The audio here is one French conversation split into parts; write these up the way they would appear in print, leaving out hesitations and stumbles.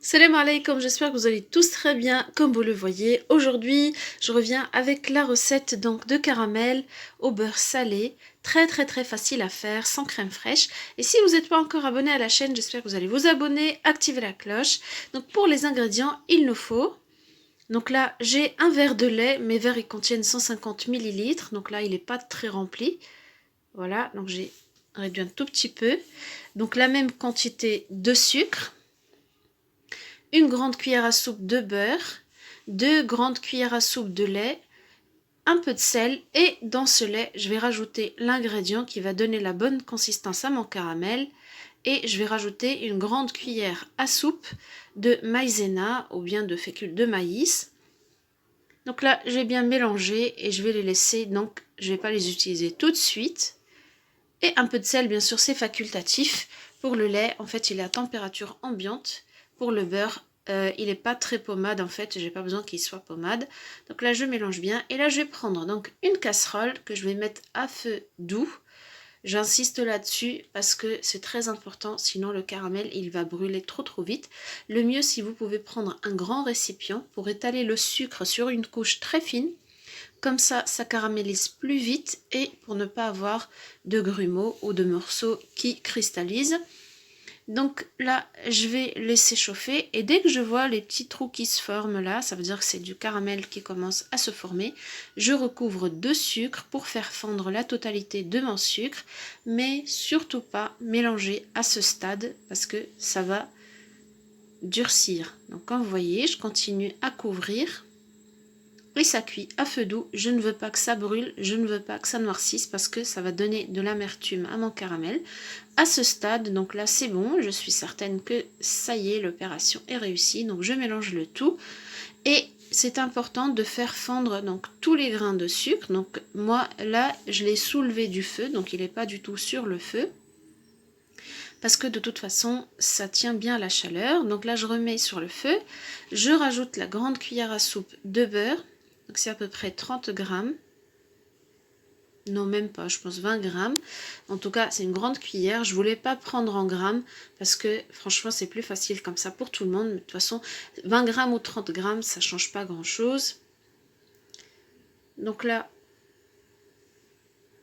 Salam alaikum, j'espère que vous allez tous très bien comme vous le voyez. Aujourd'hui, je reviens avec la recette donc de caramel au beurre salé. Très facile à faire, sans crème fraîche. Et si vous n'êtes pas encore abonné à la chaîne, j'espère que vous allez vous abonner, activer la cloche. Donc pour les ingrédients, il nous faut... Donc là, j'ai un verre de lait. Mes verres, ils contiennent 150 millilitres. Donc là, il n'est pas très rempli. Voilà, donc j'ai réduit un tout petit peu. Donc la même quantité de sucre. Une grande cuillère à soupe de beurre, 2 grandes cuillères à soupe de lait, un peu de sel et dans ce lait, je vais rajouter l'ingrédient qui va donner la bonne consistance à mon caramel et je vais rajouter une grande cuillère à soupe de maïzena ou bien de fécule de maïs. Donc là, je vais bien mélanger et je vais les laisser, donc je ne vais pas les utiliser tout de suite. Et un peu de sel, bien sûr, c'est facultatif. Pour le lait, en fait, il est à température ambiante. Pour le beurre, il n'est pas très pommade, en fait. J'ai pas besoin qu'il soit pommade. Donc là, je mélange bien. Et là, je vais prendre donc une casserole que je vais mettre à feu doux. J'insiste là-dessus parce que c'est très important, sinon le caramel, il va brûler trop vite. Le mieux, si vous pouvez prendre un grand récipient pour étaler le sucre sur une couche très fine. Comme ça caramélise plus vite et pour ne pas avoir de grumeaux ou de morceaux qui cristallisent. Donc là, je vais laisser chauffer et dès que je vois les petits trous qui se forment là, ça veut dire que c'est du caramel qui commence à se former. Je recouvre de sucre pour faire fondre la totalité de mon sucre, mais surtout pas mélanger à ce stade parce que ça va durcir. Donc comme vous voyez, je continue à couvrir. Et ça cuit à feu doux, je ne veux pas que ça brûle, je ne veux pas que ça noircisse parce que ça va donner de l'amertume à mon caramel. À ce stade, donc là c'est bon, je suis certaine que ça y est, l'opération est réussie. Donc je mélange le tout et c'est important de faire fondre donc tous les grains de sucre. Donc moi là je l'ai soulevé du feu, donc il n'est pas du tout sur le feu. Parce que de toute façon, ça tient bien à la chaleur. Donc là, je remets sur le feu. Je rajoute la grande cuillère à soupe de beurre. Donc c'est à peu près 30 grammes. Non, même pas, je pense 20 grammes. En tout cas, c'est une grande cuillère. Je voulais pas prendre en grammes parce que franchement, c'est plus facile comme ça pour tout le monde. Mais de toute façon, 20 grammes ou 30 grammes, ça change pas grand-chose. Donc là,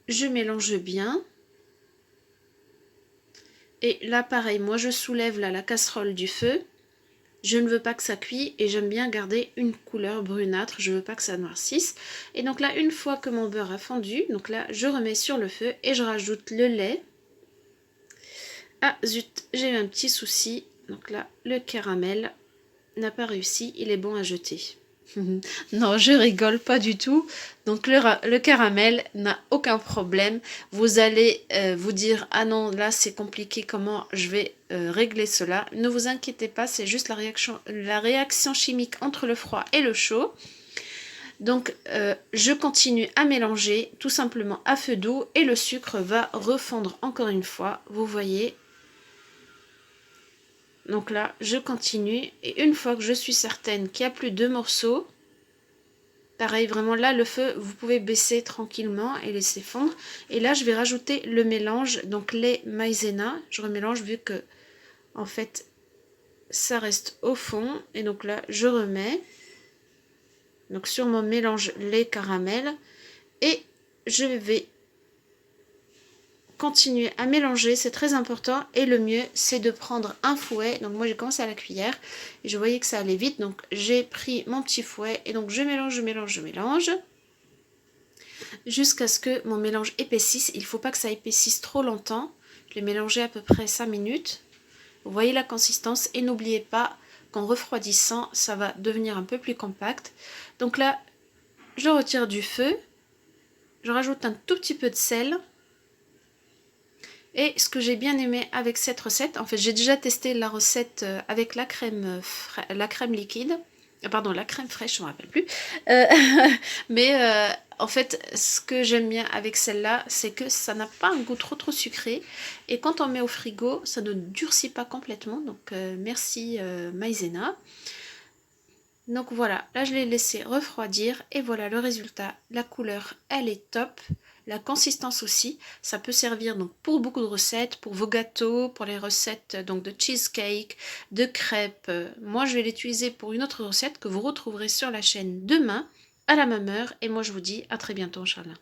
je mélange bien. Et là, pareil, moi, je soulève là, la casserole du feu. Je ne veux pas que ça cuise et j'aime bien garder une couleur brunâtre, je ne veux pas que ça noircisse. Et donc là, une fois que mon beurre a fondu, donc là, je remets sur le feu et je rajoute le lait. Ah zut, j'ai eu un petit souci. Donc là, le caramel n'a pas réussi, il est bon à jeter. Non, je rigole pas du tout. Donc le caramel n'a aucun problème. Vous allez vous dire, ah non, là c'est compliqué, comment je vais régler cela. Ne vous inquiétez pas, c'est juste la réaction chimique entre le froid et le chaud. Donc je continue à mélanger tout simplement à feu doux et le sucre va refondre encore une fois. Vous voyez. Donc là, je continue et une fois que je suis certaine qu'il n'y a plus de morceaux, pareil, vraiment là, le feu, vous pouvez baisser tranquillement et laisser fondre. Et là, je vais rajouter le mélange, donc les maïzena. Je remélange vu que, en fait, ça reste au fond. Et donc là, je remets. Donc sur mon mélange lait caramel. Et je vais continuer à mélanger, c'est très important. Et le mieux, c'est de prendre un fouet. Donc moi, j'ai commencé à la cuillère. Et je voyais que ça allait vite. Donc j'ai pris mon petit fouet. Et donc je mélange. Jusqu'à ce que mon mélange épaississe. Il ne faut pas que ça épaississe trop longtemps. Je l'ai mélangé à peu près 5 minutes. Vous voyez la consistance et n'oubliez pas qu'en refroidissant, ça va devenir un peu plus compact. Donc là, je retire du feu. Je rajoute un tout petit peu de sel. Et ce que j'ai bien aimé avec cette recette, en fait j'ai déjà testé la recette avec la crème liquide. Pardon, la crème fraîche, je ne me rappelle plus. Mais en fait, ce que j'aime bien avec celle-là, c'est que ça n'a pas un goût trop sucré. Et quand on met au frigo, ça ne durcit pas complètement. Donc merci Maïzena. Donc voilà, là je l'ai laissé refroidir. Et voilà le résultat. La couleur, elle est top. la consistance aussi. Ça peut servir donc pour beaucoup de recettes, pour vos gâteaux, pour les recettes donc de cheesecake, de crêpes. Moi, je vais l'utiliser pour une autre recette que vous retrouverez sur la chaîne demain à la même heure. Et moi, je vous dis à très bientôt, Inch'Allah.